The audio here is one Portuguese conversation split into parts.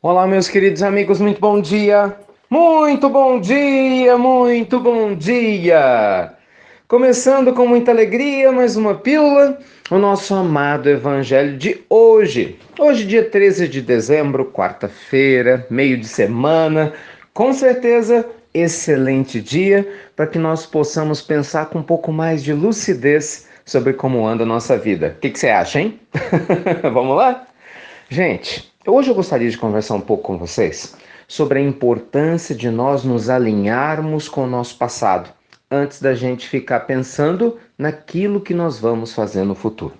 Olá, meus queridos amigos, muito bom dia! Muito bom dia, muito bom dia! Começando com muita alegria, mais uma pílula, o nosso amado Evangelho de hoje. Hoje, dia 13 de dezembro, quarta-feira, meio de semana, com certeza, excelente dia para que nós possamos pensar com um pouco mais de lucidez sobre como anda a nossa vida. O que você acha, hein? Vamos lá? Gente, hoje eu gostaria de conversar um pouco com vocês sobre a importância de nós nos alinharmos com o nosso passado, antes da gente ficar pensando naquilo que nós vamos fazer no futuro.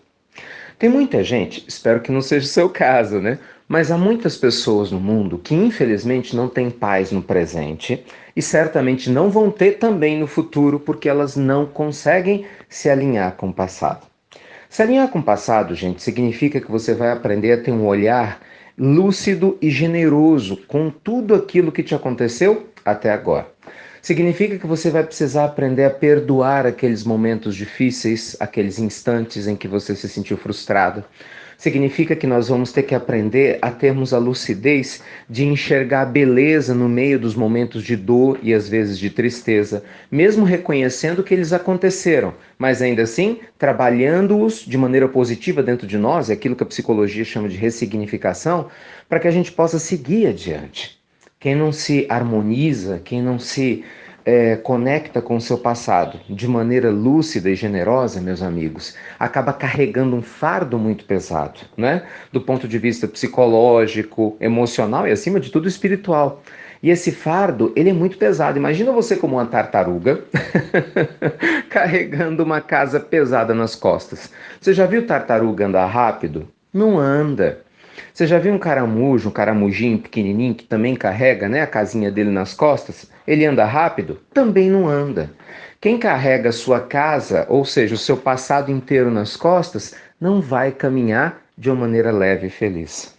Tem muita gente, espero que não seja o seu caso, né? Mas há muitas pessoas no mundo que infelizmente não têm paz no presente e certamente não vão ter também no futuro porque elas não conseguem se alinhar com o passado. Se alinhar com o passado, gente, significa que você vai aprender a ter um olhar lúcido e generoso com tudo aquilo que te aconteceu até agora. Significa que você vai precisar aprender a perdoar aqueles momentos difíceis, aqueles instantes em que você se sentiu frustrado. Significa que nós vamos ter que aprender a termos a lucidez de enxergar a beleza no meio dos momentos de dor e às vezes de tristeza, mesmo reconhecendo que eles aconteceram, mas ainda assim trabalhando-os de maneira positiva dentro de nós, é aquilo que a psicologia chama de ressignificação, para que a gente possa seguir adiante. Quem não se harmoniza, quem não se conecta com o seu passado de maneira lúcida e generosa, meus amigos, acaba carregando um fardo muito pesado, né? Do ponto de vista psicológico, emocional e, acima de tudo, espiritual. E esse fardo, ele é muito pesado. Imagina você como uma tartaruga carregando uma casa pesada nas costas. Você já viu tartaruga andar rápido? Não anda. Você já viu um caramujinho pequenininho que também carrega, né, a casinha dele nas costas? Ele anda rápido? Também não anda. Quem carrega a sua casa, ou seja, o seu passado inteiro nas costas, não vai caminhar de uma maneira leve e feliz.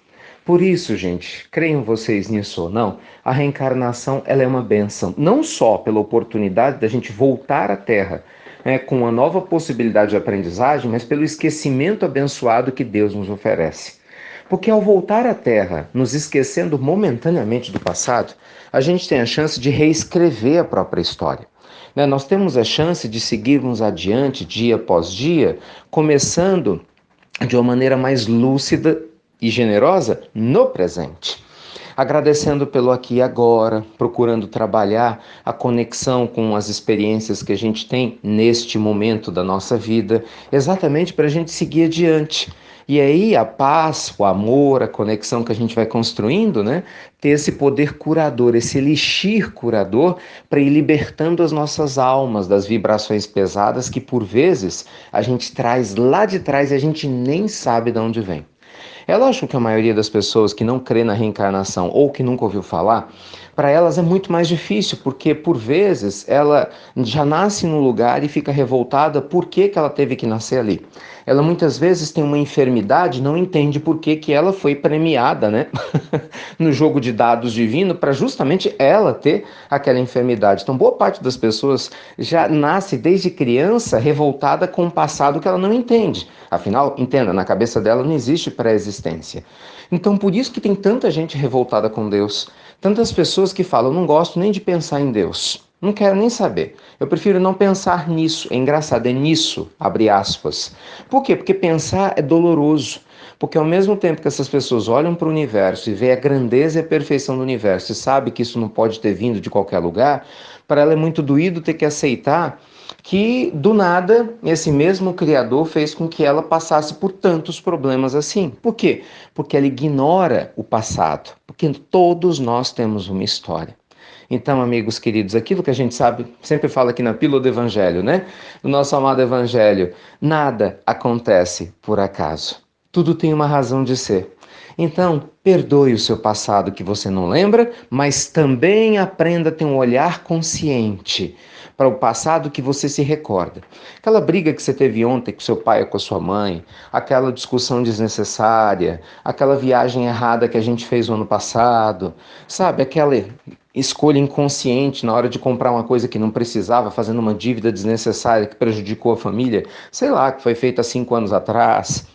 Por isso, gente, creiam vocês nisso ou não, a reencarnação ela é uma benção, não só pela oportunidade da gente voltar à Terra, com uma nova possibilidade de aprendizagem, mas pelo esquecimento abençoado que Deus nos oferece. Porque ao voltar à Terra, nos esquecendo momentaneamente do passado, a gente tem a chance de reescrever a própria história. Né? Nós temos a chance de seguirmos adiante dia após dia, começando de uma maneira mais lúcida e generosa no presente. Agradecendo pelo aqui e agora, procurando trabalhar a conexão com as experiências que a gente tem neste momento da nossa vida, exatamente para a gente seguir adiante. E aí a paz, o amor, a conexão que a gente vai construindo, né? Ter esse poder curador, esse elixir curador para ir libertando as nossas almas das vibrações pesadas que por vezes a gente traz lá de trás e a gente nem sabe de onde vem. É lógico que a maioria das pessoas que não crê na reencarnação ou que nunca ouviu falar, para elas é muito mais difícil, porque por vezes ela já nasce num lugar e fica revoltada por que ela teve que nascer ali. Ela muitas vezes tem uma enfermidade, não entende por que ela foi premiada, né? no jogo de dados divino para justamente ela ter aquela enfermidade. Então, boa parte das pessoas já nasce desde criança revoltada com um passado que ela não entende. Afinal, entenda, na cabeça dela não existe pré-existência. Então, por isso que tem tanta gente revoltada com Deus, tantas pessoas que falam, não gosto nem de pensar em Deus. Não quero nem saber. Eu prefiro não pensar nisso. É engraçado, é nisso, abre aspas. Por quê? Porque pensar é doloroso. Porque ao mesmo tempo que essas pessoas olham para o universo e veem a grandeza e a perfeição do universo e sabem que isso não pode ter vindo de qualquer lugar, para ela é muito doído ter que aceitar que, do nada, esse mesmo Criador fez com que ela passasse por tantos problemas assim. Por quê? Porque ela ignora o passado. Porque todos nós temos uma história. Então, amigos queridos, aquilo que a gente sabe, sempre fala aqui na Pílula do Evangelho, né? No nosso amado Evangelho, nada acontece por acaso. Tudo tem uma razão de ser. Então, perdoe o seu passado que você não lembra, mas também aprenda a ter um olhar consciente para o passado que você se recorda. Aquela briga que você teve ontem com seu pai ou com a sua mãe, aquela discussão desnecessária, aquela viagem errada que a gente fez no ano passado, sabe? Aquela escolha inconsciente na hora de comprar uma coisa que não precisava, fazendo uma dívida desnecessária que prejudicou a família, sei lá, que foi feita há 5 anos atrás.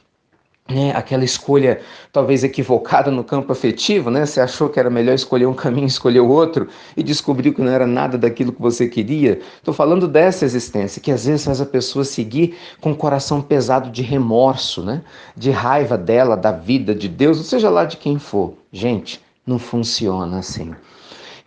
né, aquela escolha talvez equivocada no campo afetivo, né? Você achou que era melhor escolher um caminho, escolher o outro e descobriu que não era nada daquilo que você queria. Estou falando dessa existência que às vezes faz a pessoa seguir com o coração pesado de remorso, né? De raiva dela, da vida, de Deus, ou seja lá de quem for. Gente, não funciona assim.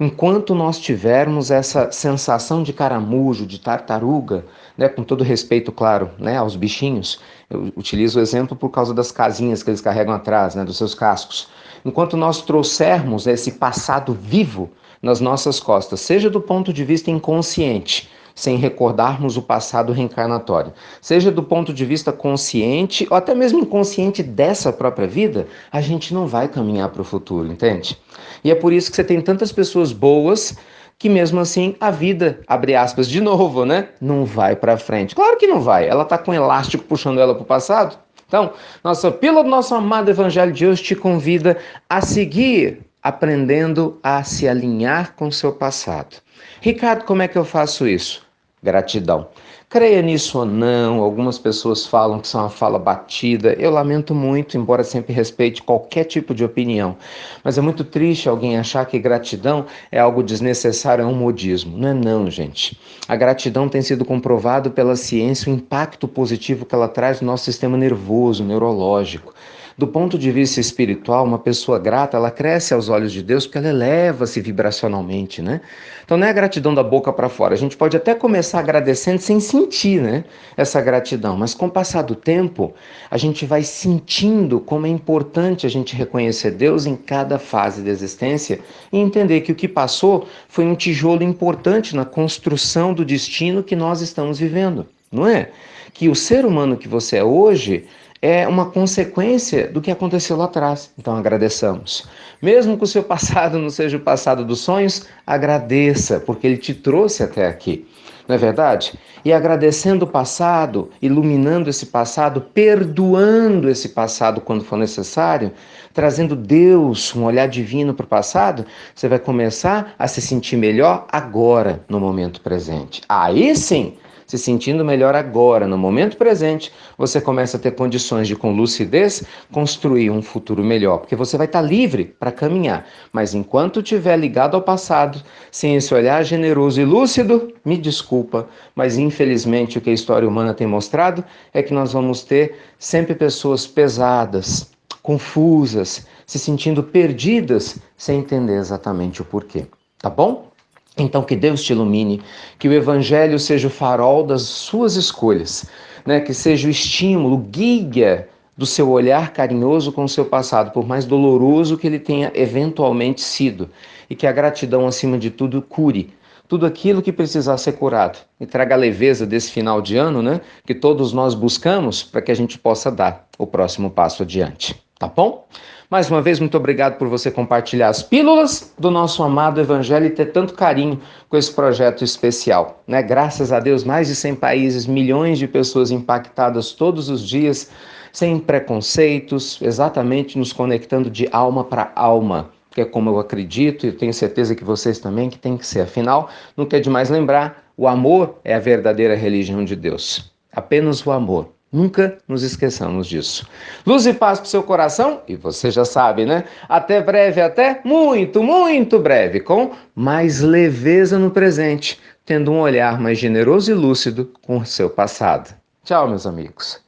Enquanto nós tivermos essa sensação de caramujo, de tartaruga, né, com todo respeito, claro, né, aos bichinhos, eu utilizo o exemplo por causa das casinhas que eles carregam atrás, né, dos seus cascos. Enquanto nós trouxermos esse passado vivo nas nossas costas, seja do ponto de vista inconsciente, sem recordarmos o passado reencarnatório, seja do ponto de vista consciente ou até mesmo inconsciente dessa própria vida, a gente não vai caminhar para o futuro, entende? E é por isso que você tem tantas pessoas boas que mesmo assim a vida, abre aspas de novo, né, não vai para frente. Claro que não vai. Ela tá com um elástico puxando ela para o passado. Então, nossa pílula do nosso amado Evangelho de hoje te convida a seguir aprendendo a se alinhar com o seu passado. Ricardo, como é que eu faço isso? Gratidão. Creia nisso ou não, algumas pessoas falam que isso é uma fala batida. Eu lamento muito, embora sempre respeite qualquer tipo de opinião. Mas é muito triste alguém achar que gratidão é algo desnecessário, é um modismo. Não é não, gente. A gratidão tem sido comprovado pela ciência o impacto positivo que ela traz no nosso sistema nervoso, neurológico. Do ponto de vista espiritual, uma pessoa grata, ela cresce aos olhos de Deus porque ela eleva-se vibracionalmente, né? Então não é a gratidão da boca para fora. A gente pode até começar agradecendo sem sentir, né? Essa gratidão, mas com o passar do tempo, a gente vai sentindo como é importante a gente reconhecer Deus em cada fase da existência e entender que o que passou foi um tijolo importante na construção do destino que nós estamos vivendo, não é? Que o ser humano que você é hoje é uma consequência do que aconteceu lá atrás. Então agradeçamos. Mesmo que o seu passado não seja o passado dos sonhos, agradeça, porque ele te trouxe até aqui. Não é verdade? E agradecendo o passado, iluminando esse passado, perdoando esse passado quando for necessário, trazendo Deus, um olhar divino para o passado, você vai começar a se sentir melhor agora, no momento presente. Aí sim, se sentindo melhor agora, no momento presente, você começa a ter condições de, com lucidez, construir um futuro melhor, porque você vai estar livre para caminhar. Mas enquanto estiver ligado ao passado, sem esse olhar generoso e lúcido, me desculpa, mas infelizmente o que a história humana tem mostrado é que nós vamos ter sempre pessoas pesadas, confusas, se sentindo perdidas, sem entender exatamente o porquê. Tá bom? Então, que Deus te ilumine, que o Evangelho seja o farol das suas escolhas, né? Que seja o estímulo, o guia do seu olhar carinhoso com o seu passado, por mais doloroso que ele tenha eventualmente sido, e que a gratidão, acima de tudo, cure tudo aquilo que precisar ser curado e traga a leveza desse final de ano, né? Que todos nós buscamos para que a gente possa dar o próximo passo adiante, tá bom? Mais uma vez, muito obrigado por você compartilhar as pílulas do nosso amado Evangelho e ter tanto carinho com esse projeto especial, né? Graças a Deus, mais de 100 países, milhões de pessoas impactadas todos os dias, sem preconceitos, exatamente nos conectando de alma para alma, que é como eu acredito e tenho certeza que vocês também que tem que ser. Afinal, nunca é demais lembrar, o amor é a verdadeira religião de Deus. Apenas o amor. Nunca nos esqueçamos disso. Luz e paz para o seu coração, e você já sabe, né? Até breve, até muito, muito breve, com mais leveza no presente, tendo um olhar mais generoso e lúcido com o seu passado. Tchau, meus amigos.